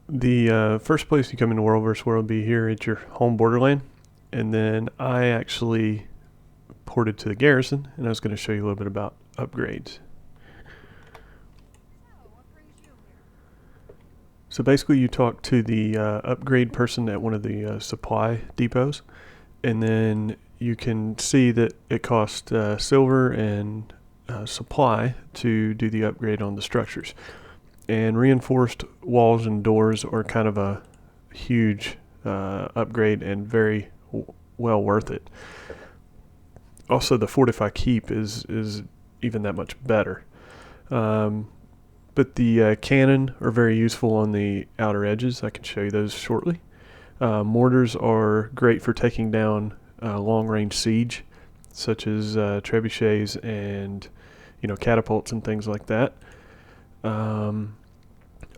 The first place you come into World vs. World will be here at your home borderland, and then I actually ported to the garrison, and I was going to show you a little bit about upgrades. So basically you talk to the upgrade person at one of the supply depots, and then you can see that it costs silver and supply to do the upgrade on the structures. And reinforced walls and doors are kind of a huge upgrade and very well worth it. Also, the fortify keep is even that much better. But the cannon are very useful on the outer edges. I can show you those shortly. Mortars are great for taking down long-range siege, such as trebuchets and catapults and things like that.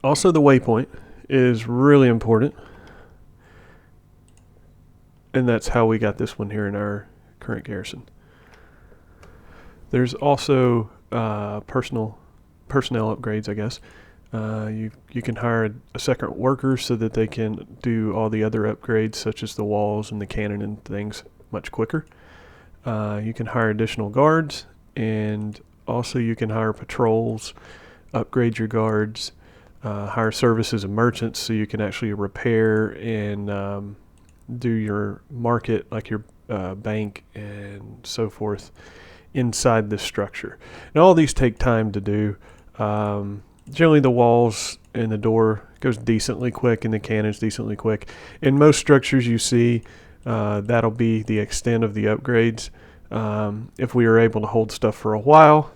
Also, the waypoint is really important, and that's how we got this one here in our current garrison. There's also personnel upgrades, I guess. You can hire a second worker so that they can do all the other upgrades, such as the walls and the cannon and things, much quicker. You can hire additional guards, and also you can hire patrols, upgrade your guards, hire services of merchants so you can actually repair and do your market, like your bank and so forth, inside this structure. Now all these take time to do. Generally the walls and the door goes decently quick, and the cannon's decently quick. In most structures you see, that'll be the extent of the upgrades. If we are able to hold stuff for a while,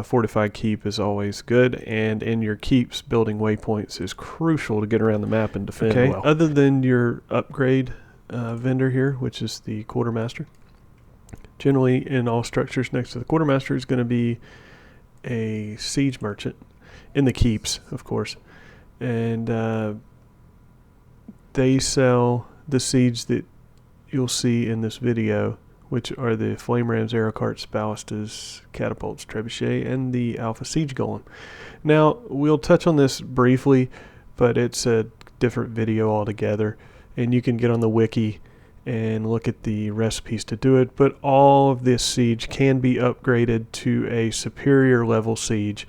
fortified keep is always good, and in your keeps, building waypoints is crucial to get around the map and defend well. Other than your upgrade vendor here, which is the quartermaster, generally in all structures next to the quartermaster is going to be a siege merchant, in the keeps of course, and they sell the siege that you'll see in this video, which are the flame rams, arrow carts, ballistas, catapults, trebuchet, and the alpha siege golem. Now we'll touch on this briefly, but it's a different video altogether, and you can get on the wiki and look at the recipes to do it. But all of this siege can be upgraded to a superior level siege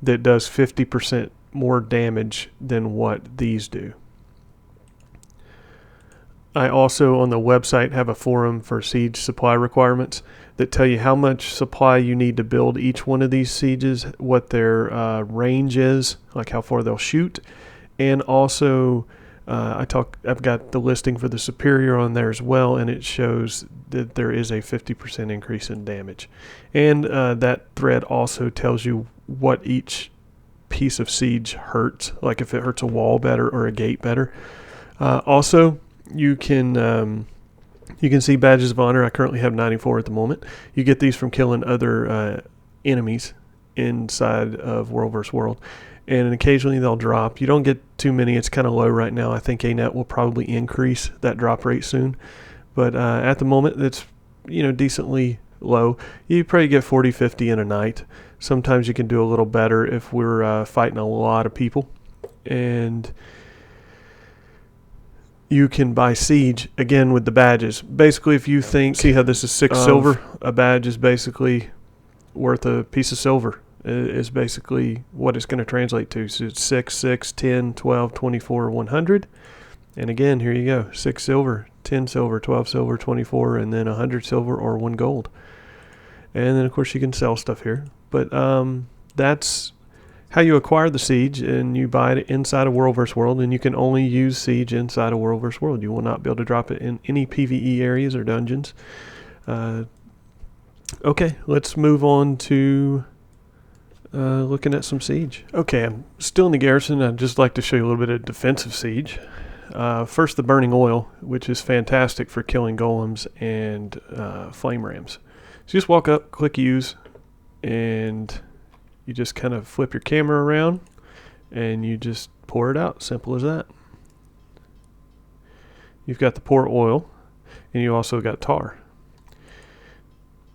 that does 50% more damage than what these do. I also on the website have a forum for siege supply requirements that tell you how much supply you need to build each one of these sieges, what their range is, like how far they'll shoot, and also I've got the listing for the superior on there as well, and it shows that there is a 50% increase in damage. And that thread also tells you what each piece of siege hurts, like if it hurts a wall better or a gate better. Also, you can see badges of honor. I currently have 94 at the moment. You get these from killing other enemies inside of World vs. World, and occasionally they'll drop. You don't get too many. It's kind of low right now. I think ANET will probably increase that drop rate soon, but at the moment it's decently low. You probably get 40, 50 in a night. Sometimes you can do a little better if we're fighting a lot of people. And you can buy siege again with the badges. Basically, if you see how this is 6 silver, a badge is basically worth a piece of silver, is basically what it's going to translate to. So it's 6, 6, 10, 12, 24, 100. And again, here you go. 6 silver, 10 silver, 12 silver, 24, and then 100 silver or 1 gold. And then, of course, you can sell stuff here. But that's how you acquire the siege, and you buy it inside of World vs. World, and you can only use siege inside of World vs. World. You will not be able to drop it in any PvE areas or dungeons. Okay, let's move on to looking at some siege. Okay, I'm still in the garrison. I'd just like to show you a little bit of defensive siege. First, the burning oil, which is fantastic for killing golems and flame rams. So just walk up, click use, and you just kind of flip your camera around and you just pour it out. Simple as that. You've got the pour oil, and you also got tar,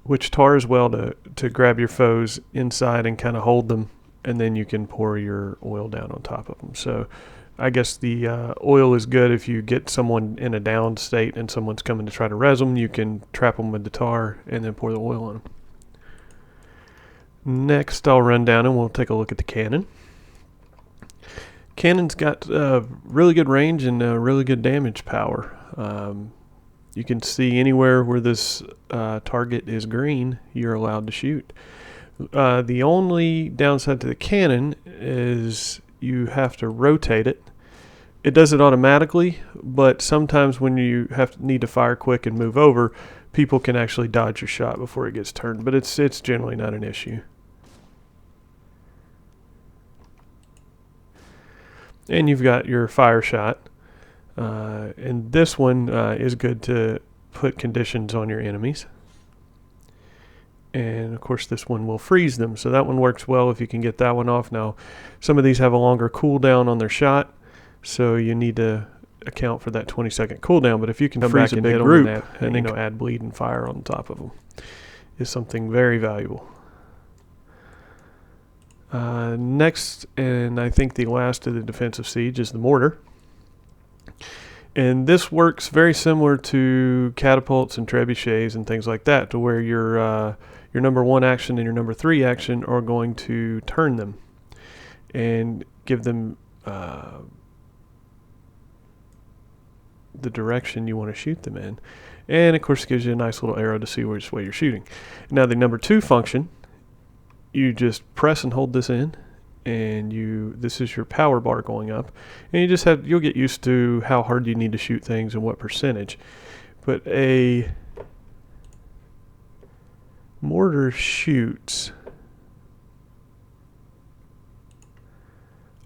which tar as well to grab your foes inside and kind of hold them, and then you can pour your oil down on top of them. So I guess the oil is good if you get someone in a down state and someone's coming to try to res them. You can trap them with the tar and then pour the oil on them. Next, I'll run down and we'll take a look at the cannon. Cannon's got really good range and really good damage power. You can see anywhere where this target is green, you're allowed to shoot. The only downside to the cannon is you have to rotate it. It does it automatically, but sometimes when you need to fire quick and move over, people can actually dodge your shot before it gets turned, but it's generally not an issue. And you've got your fire shot. And this one is good to put conditions on your enemies. And of course this one will freeze them, so that one works well if you can get that one off. Now some of these have a longer cooldown on their shot, so you need to account for that 20-second cooldown, but if you can freeze a big group and then add bleed and fire on top of them, is something very valuable. Next, and I think the last of the defensive siege, is the mortar. And this works very similar to catapults and trebuchets and things like that, to where your number 1 action and your number 3 action are going to turn them and give them the direction you want to shoot them in. And of course it gives you a nice little arrow to see which way you're shooting. Now the number 2 function, you just press and hold this in, and this is your power bar going up, and you'll get used to how hard you need to shoot things and what percentage. But a mortar shoots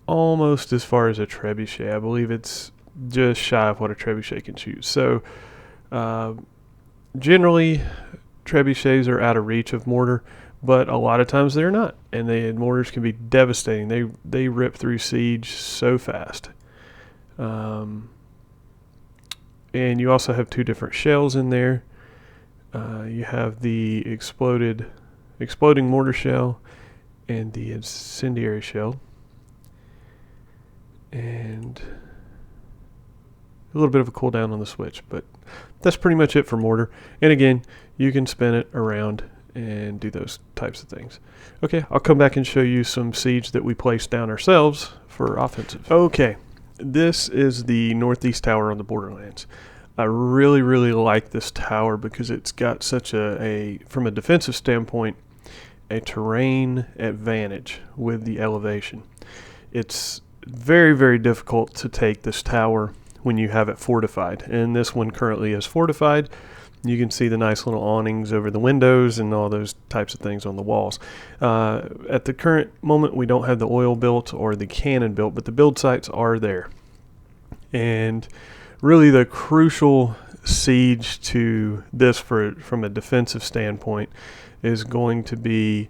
almost as far as a trebuchet. I believe it's just shy of what a trebuchet can shoot. So generally trebuchets are out of reach of mortar, but a lot of times they're not, and mortars can be devastating. They rip through siege so fast. And you also have 2 different shells in there. You have the exploding mortar shell and the incendiary shell, and a little bit of a cooldown on the switch, but that's pretty much it for mortar. And again, you can spin it around and do those types of things. Okay, I'll come back and show you some siege that we placed down ourselves for offensive. Okay, this is the northeast tower on the Borderlands. I really, really like this tower because it's got such from a defensive standpoint, a terrain advantage with the elevation. It's very, very difficult to take this tower when you have it fortified, and this one currently is fortified. You can see the nice little awnings over the windows and all those types of things on the walls. At the current moment, we don't have the oil built or the cannon built, but the build sites are there. And really the crucial siege to this from a defensive standpoint is going to be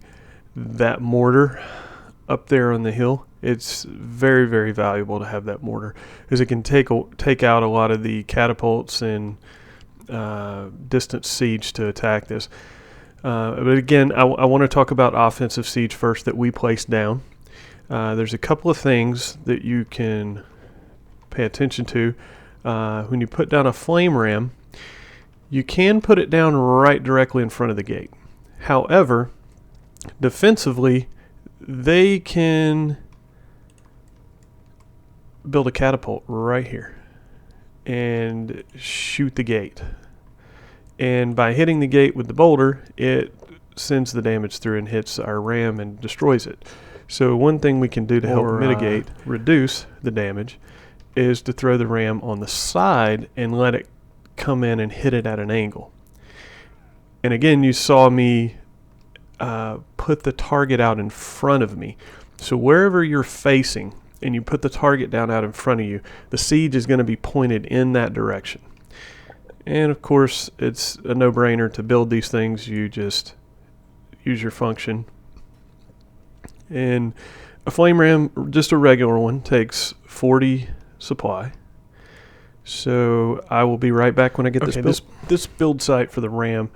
that mortar up there on the hill. It's very, very valuable to have that mortar because it can take out a lot of the catapults and distance siege to attack this. But again, I want to talk about offensive siege first that we placed down. There's a couple of things that you can pay attention to. When you put down a flame ram, you can put it down right directly in front of the gate. However, defensively, they can build a catapult right here and shoot the gate. And by hitting the gate with the boulder, it sends the damage through and hits our ram and destroys it. So one thing we can do to help mitigate, reduce the damage, is to throw the ram on the side and let it come in and hit it at an angle. And again, you saw me put the target out in front of me. So wherever you're facing and you put the target down out in front of you, the siege is going to be pointed in that direction. And of course, it's a no-brainer to build these things. You just use your function. And a flame ram, just a regular one, takes 40 supply. So I will be right back when I get this built. This build site for the ram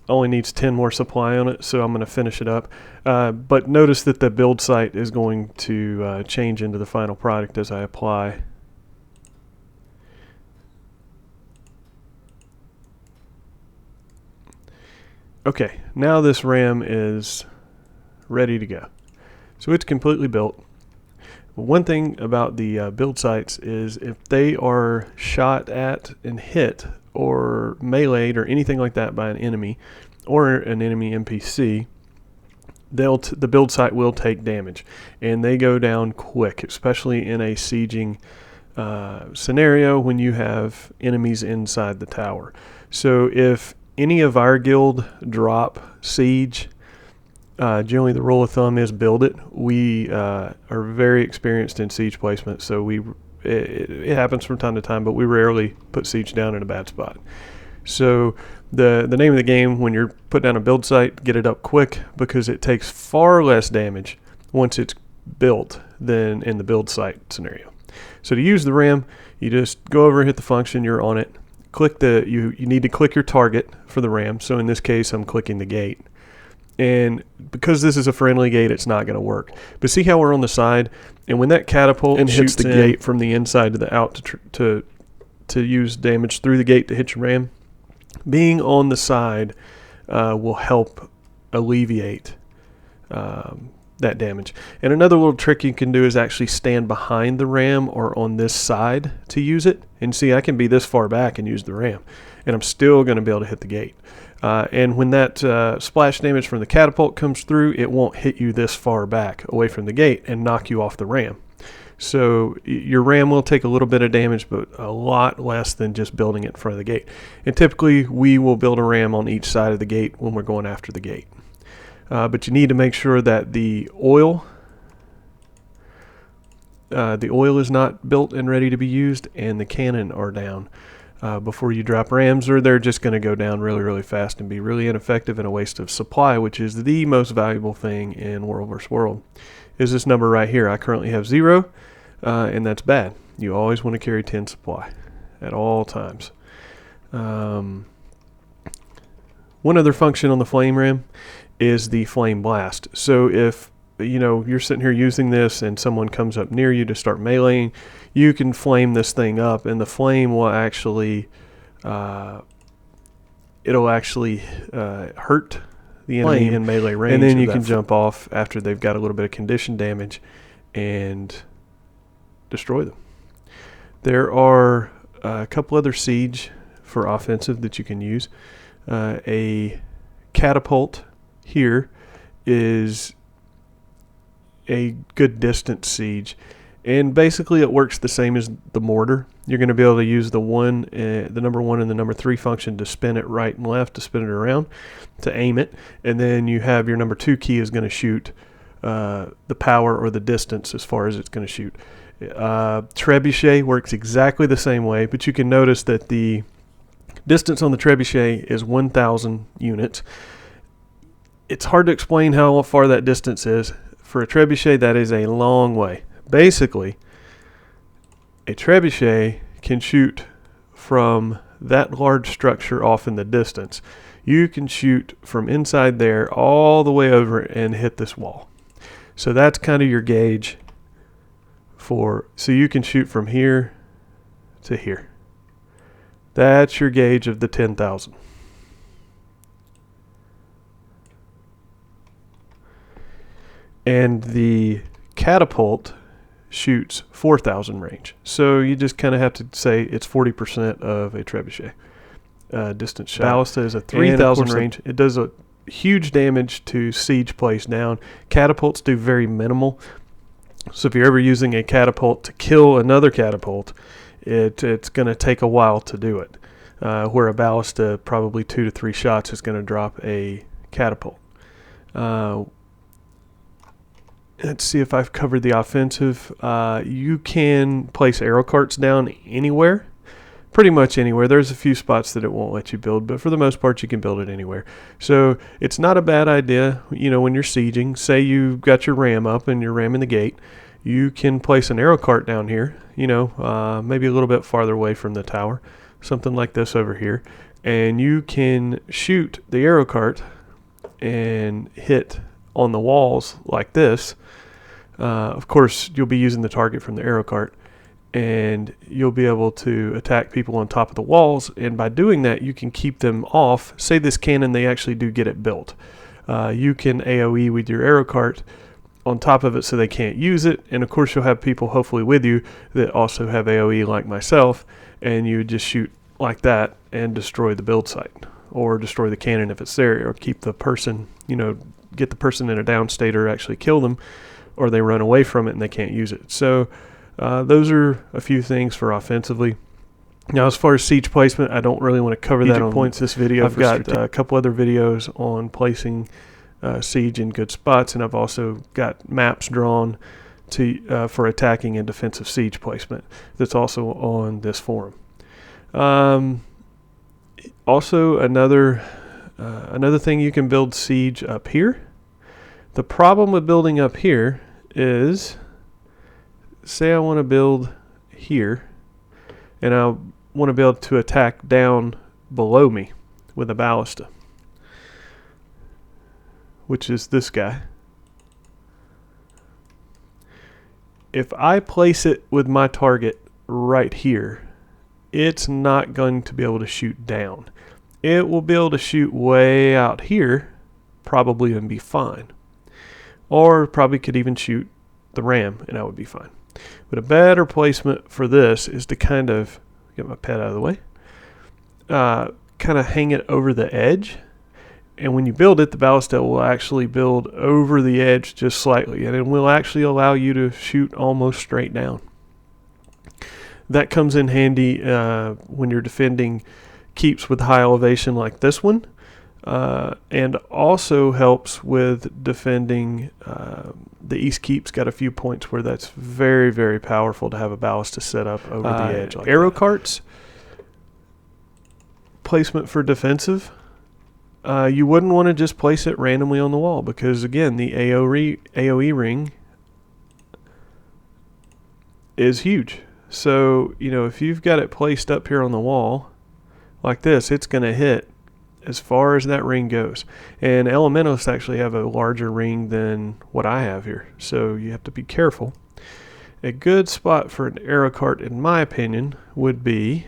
only needs 10 more supply on it, so I'm going to finish it up. But notice that the build site is going to change into the final product as I apply Okay, now this ram is ready to go. So it's completely built. One thing about the build sites is if they are shot at and hit or meleeed or anything like that by an enemy or an enemy NPC, the build site will take damage, and they go down quick, especially in a sieging scenario when you have enemies inside the tower. So if any of our guild drop siege, generally the rule of thumb is build it. We are very experienced in siege placement, so it happens from time to time, but we rarely put siege down in a bad spot. So the name of the game when you're putting down a build site, get it up quick, because it takes far less damage once it's built than in the build site scenario. So to use the ram, you just go over and hit the function, you're on it. You need to click your target for the ram. So in this case, I'm clicking the gate. And because this is a friendly gate, it's not going to work. But see how we're on the side, and when that catapult and hits the gate from the inside to the out to use damage through the gate to hit your ram, being on the side will help alleviate that damage. And another little trick you can do is actually stand behind the ram or on this side to use it. And see, I can be this far back and use the ram, and I'm still going to be able to hit the gate. And when that splash damage from the catapult comes through, it won't hit you this far back away from the gate and knock you off the ram. So your ram will take a little bit of damage, but a lot less than just building it in front of the gate. And typically we will build a ram on each side of the gate when we're going after the gate. But you need to make sure that the oil is not built and ready to be used, and the cannon are down before you drop rams, or they're just going to go down really, really fast and be really ineffective and a waste of supply, which is the most valuable thing in World vs. World. Is this number right here. I currently have 0, and that's bad. You always want to carry 10 supply at all times. One other function on the flame ram is the flame blast. So if you're sitting here using this and someone comes up near you to start meleeing, you can flame this thing up, and the flame will actually hurt the enemy in melee range, and then you can jump off after they've got a little bit of condition damage and destroy them. There are a couple other siege for offensive that you can use. A catapult here is a good distance siege, and basically it works the same as the mortar. You're going to be able to use the number 1 and the number 3 function to spin it right and left, to spin it around, to aim it, and then you have your number 2 key is going to shoot the power or the distance as far as it's going to shoot. Trebuchet works exactly the same way, but you can notice that the distance on the trebuchet is 1,000 units. It's hard to explain how far that distance is. For a trebuchet, that is a long way. Basically, a trebuchet can shoot from that large structure off in the distance. You can shoot from inside there all the way over and hit this wall. So that's kind of your gauge so you can shoot from here to here. That's your gauge of the 10,000. And the catapult shoots 4,000 range. So you just kind of have to say it's 40% of a trebuchet distance shot. Ballista is a 3,000 range. It does a huge damage to siege place down. Catapults do very minimal. So if you're ever using a catapult to kill another catapult, it's going to take a while to do it. Where a ballista, probably 2 to 3 shots, is going to drop a catapult. Let's see if I've covered the offensive. You can place arrow carts down anywhere, pretty much anywhere. There's a few spots that it won't let you build, but for the most part, you can build it anywhere. So it's not a bad idea, when you're sieging. Say you've got your ram up and you're ramming the gate, you can place an arrow cart down here, maybe a little bit farther away from the tower, something like this over here, and you can shoot the arrow cart and hit on the walls like this. Of course, you'll be using the target from the arrow cart, and you'll be able to attack people on top of the walls. And by doing that, you can keep them off. Say this cannon, they actually do get it built. You can AoE with your arrow cart on top of it so they can't use it. And of course, you'll have people hopefully with you that also have AoE like myself, and you just shoot like that and destroy the build site, or destroy the cannon if it's there, or keep the person, get the person in a down state, or actually kill them, or they run away from it and they can't use it. So those are a few things for offensively. Now, as far as siege placement, I don't really want to cover that on points this video. I've got a couple other videos on placing siege in good spots, and I've also got maps drawn to for attacking and defensive siege placement that's also on this forum. Also, another thing, you can build siege up here. The problem with building up here is, say I want to build here, and I want to be able to attack down below me with a ballista, which is this guy. If I place it with my target right here, it's not going to be able to shoot down. It will be able to shoot way out here, probably, and be fine. Or probably could even shoot the ram, and that would be fine. But a better placement for this is to kind of get my pet out of the way, kind of hang it over the edge, and when you build it, the ballista will actually build over the edge just slightly, and it will actually allow you to shoot almost straight down. That comes in handy when you're defending keeps with high elevation like this one, and also helps with defending the east keep's got a few points where that's very, very powerful to have a ballista set up over the edge. Like arrow carts, placement for defensive, you wouldn't want to just place it randomly on the wall, because again, the AoE ring is huge. So, if you've got it placed up here on the wall like this, it's going to hit as far as that ring goes. And elementalists actually have a larger ring than what I have here, so you have to be careful. A good spot for an arrow cart, in my opinion, would be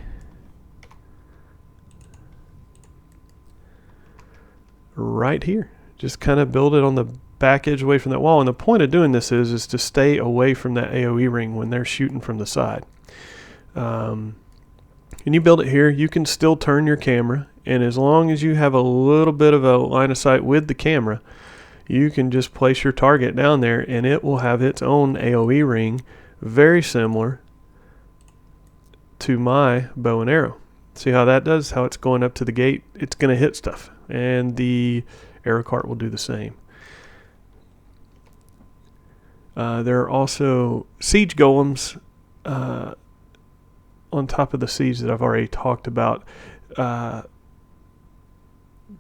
right here. Just kind of build it on the back edge away from that wall. And the point of doing this is to stay away from that AoE ring when they're shooting from the side. And you build it here, you can still turn your camera, and as long as you have a little bit of a line of sight with the camera, you can just place your target down there and it will have its own AoE ring, very similar to my bow and arrow. See how that does? How it's going up to the gate, it's going to hit stuff, and the arrow cart will do the same. There are also siege golems on top of the siege that I've already talked about.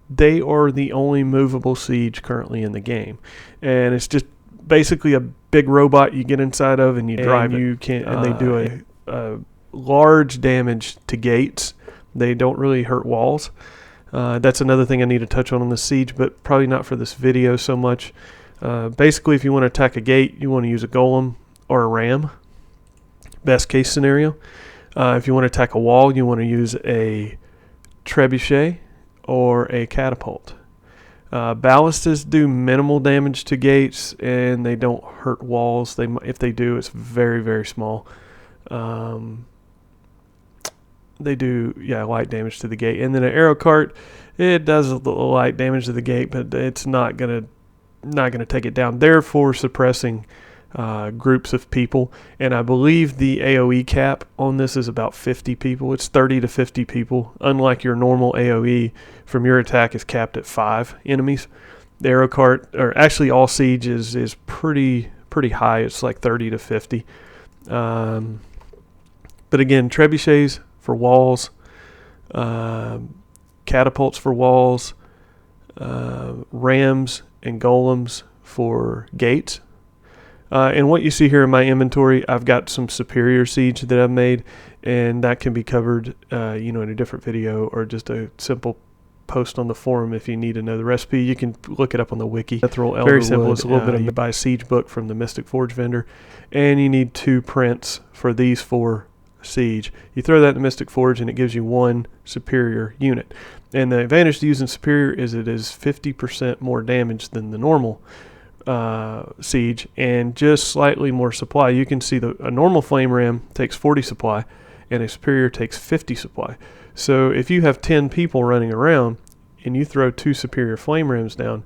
They are the only movable siege currently in the game, and it's just basically a big robot you get inside of and you drive it. You can't, and they do a large damage to gates. They don't really hurt walls. That's another thing I need to touch on this siege, but probably not for this video so much. Basically, if you want to attack a gate, you want to use a golem or a ram, best case scenario. If you want to attack a wall, you want to use a trebuchet or a catapult. Ballistas do minimal damage to gates, and they don't hurt walls. If they do, it's very, very small. They do, light damage to the gate. And then an arrow cart, it does a little light damage to the gate, but it's not gonna take it down. Therefore, suppressing groups of people, and I believe the AoE cap on this is about 50 people. It's 30 to 50 people. Unlike your normal AoE from your attack is capped at 5 enemies. The arrow cart, or actually all siege, is pretty high. It's like 30 to 50. But again, trebuchets for walls, catapults for walls, rams and golems for gates. And what you see here in my inventory, I've got some superior siege that I've made, and that can be covered in a different video, or just a simple post on the forum if you need to know the recipe. You can look it up on the wiki. Very simple. It's a little bit of you buy a siege book from the Mystic Forge vendor, and you need 2 prints for these 4 siege. You throw that in the Mystic Forge and it gives you 1 superior unit. And the advantage to using superior is it is 50% more damage than the normal siege and just slightly more supply. You can see a normal flame ram takes 40 supply and a superior takes 50 supply. So if you have 10 people running around and you throw 2 superior flame rams down,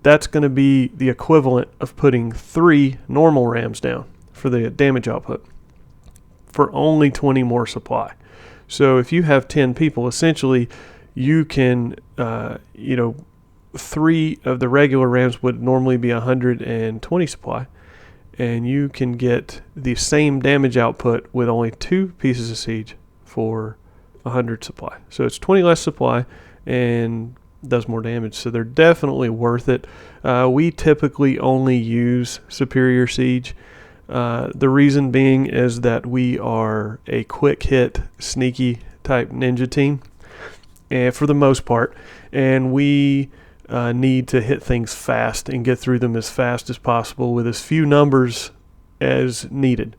that's going to be the equivalent of putting 3 normal rams down for the damage output for only 20 more supply. So if you have 10 people, essentially you can, 3 of the regular rams would normally be 120 supply, and you can get the same damage output with only 2 pieces of siege for 100 supply. So it's 20 less supply and does more damage. So they're definitely worth it. We typically only use superior siege. The reason being is that we are a quick hit, sneaky type ninja team, and for the most part, and we need to hit things fast and get through them as fast as possible with as few numbers as needed.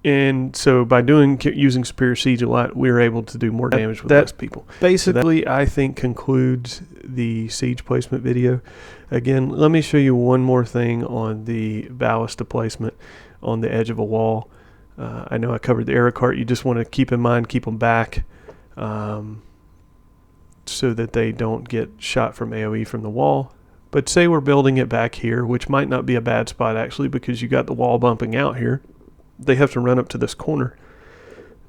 And so by using superior siege a lot, we're able to do more damage with less people. Basically, so I think concludes the siege placement video. Again, let me show you one more thing on the ballista placement on the edge of a wall. I know I covered the arrow cart. You just want to keep in mind, keep them back so that they don't get shot from AoE from the wall. But say we're building it back here, which might not be a bad spot actually because you got the wall bumping out here. They have to run up to this corner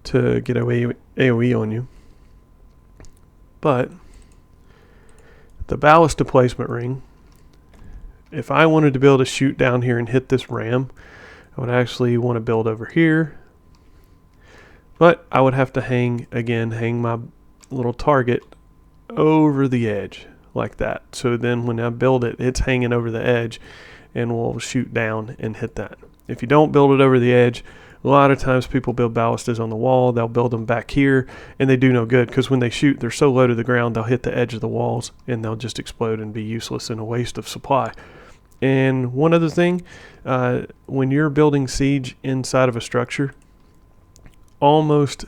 to get AoE on you. But the ballista placement ring, if I wanted to be able to shoot down here and hit this ram, I would actually want to build over here. But I would have to hang my little target over the edge like that. So then when I build it, it's hanging over the edge and we'll shoot down and hit that. If you don't build it over the edge, a lot of times people build ballistas on the wall. They'll build them back here, and they do no good because when they shoot, they're so low to the ground, they'll hit the edge of the walls, and they'll just explode and be useless and a waste of supply. And one other thing, when you're building siege inside of a structure, almost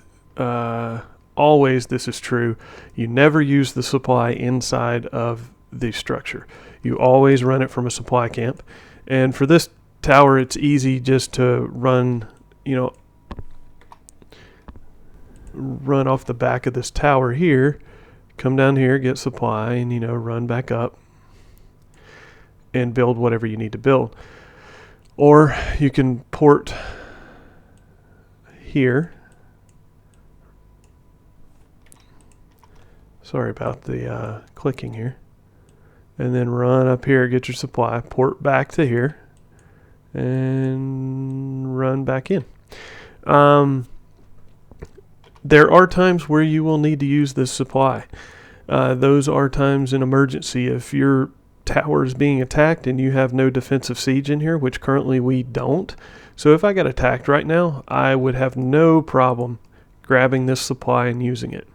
always this is true, you never use the supply inside of the structure. You always run it from a supply camp. And for this tower, it's easy just to run off the back of this tower here, come down here, get supply, and run back up and build whatever you need to build. Or you can port here. Sorry about the clicking here. And then run up here, get your supply, port back to here, and run back in. There are times where you will need to use this supply. Those are times in emergency. If your tower is being attacked and you have no defensive siege in here, which currently we don't. So if I got attacked right now, I would have no problem grabbing this supply and using it.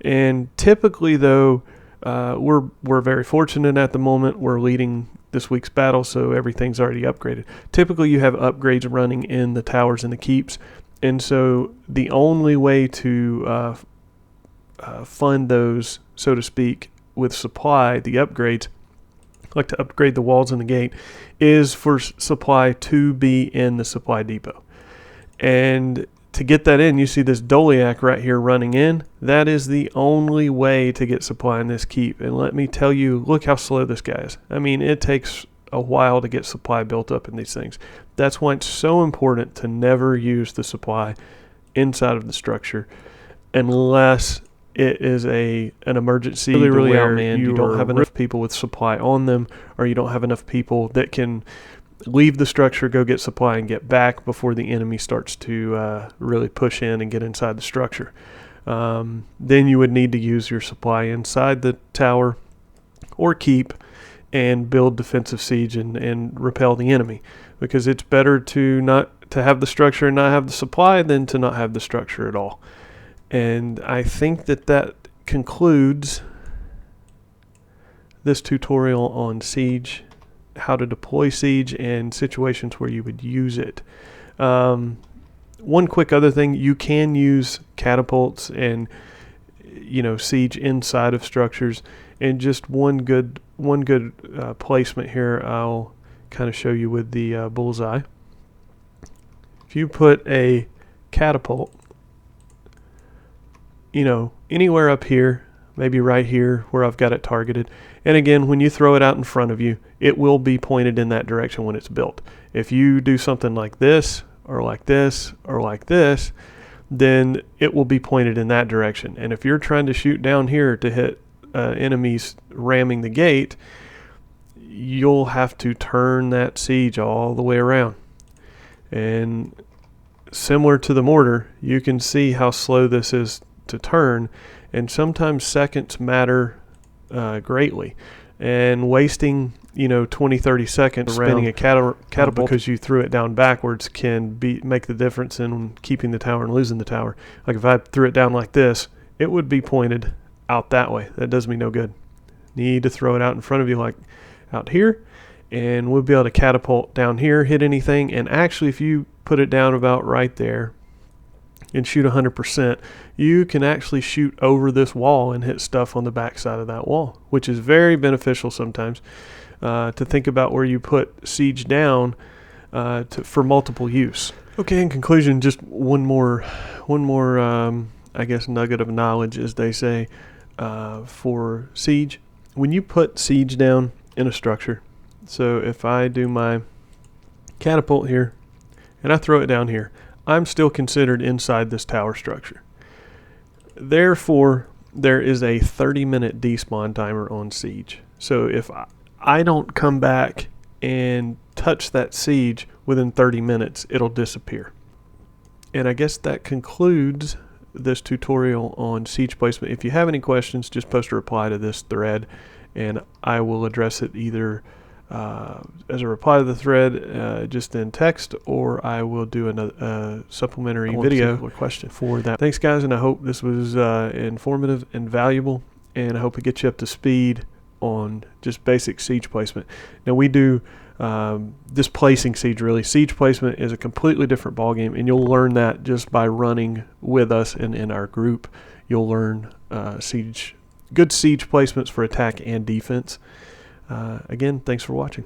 And typically though, we're very fortunate at the moment. We're leading this week's battle, so everything's already upgraded. Typically you have upgrades running in the towers and the keeps, and so the only way to fund those, so to speak, with supply, the upgrades, like to upgrade the walls and the gate, is for supply to be in the supply depot. And to get that in, you see this Doliac right here running in. That is the only way to get supply in this keep. And let me tell you, look how slow this guy is. I mean, it takes a while to get supply built up in these things. That's why it's so important to never use the supply inside of the structure unless it is an emergency, really outmanned, you don't have enough people with supply on them, or you don't have enough people that can leave the structure, go get supply, and get back before the enemy starts to really push in and get inside the structure. Then you would need to use your supply inside the tower or keep and build defensive siege and repel the enemy, because it's better to have the structure and not have the supply than to not have the structure at all. And I think that concludes this tutorial on Siege, how to deploy Siege and situations where you would use it. One quick other thing, you can use catapults and Siege inside of structures, and just one good placement here I'll kind of show you with the bullseye. If you put a catapult anywhere up here, maybe right here where I've got it targeted, and again, when you throw it out in front of you, it will be pointed in that direction when it's built. If you do something like this or like this or like this, then it will be pointed in that direction. And if you're trying to shoot down here to hit enemies ramming the gate, you'll have to turn that Siege all the way around. And similar to the mortar, you can see how slow this is to turn, and sometimes seconds matter greatly. And wasting 20-30 seconds spinning a catapult because you threw it down backwards can make the difference in keeping the tower and losing the tower. Like if I threw it down like this, it would be pointed out that way. That does me no good. Need to throw it out in front of you, like out here, and we'll be able to catapult down here, hit anything. And actually, if you put it down about right there and shoot 100%, you can actually shoot over this wall and hit stuff on the back side of that wall, which is very beneficial sometimes to think about where you put Siege down for multiple use. Okay, in conclusion, just one more I guess nugget of knowledge, as they say, for Siege. When you put Siege down in a structure, so if I do my catapult here and I throw it down here, I'm still considered inside this tower structure. Therefore, there is a 30-minute despawn timer on Siege. So if I don't come back and touch that Siege within 30 minutes, it'll disappear. And I guess that concludes this tutorial on Siege placement. If you have any questions, just post a reply to this thread, and I will address it either as a reply to the thread just in text, or I will do a supplementary video question for that. Thanks guys, and I hope this was informative and valuable, and I hope it gets you up to speed on just basic Siege placement. Now we do displacing Siege. Really, Siege placement is a completely different ballgame, and you'll learn that just by running with us and in our group. You'll learn good Siege placements for attack and defense. Again, thanks for watching.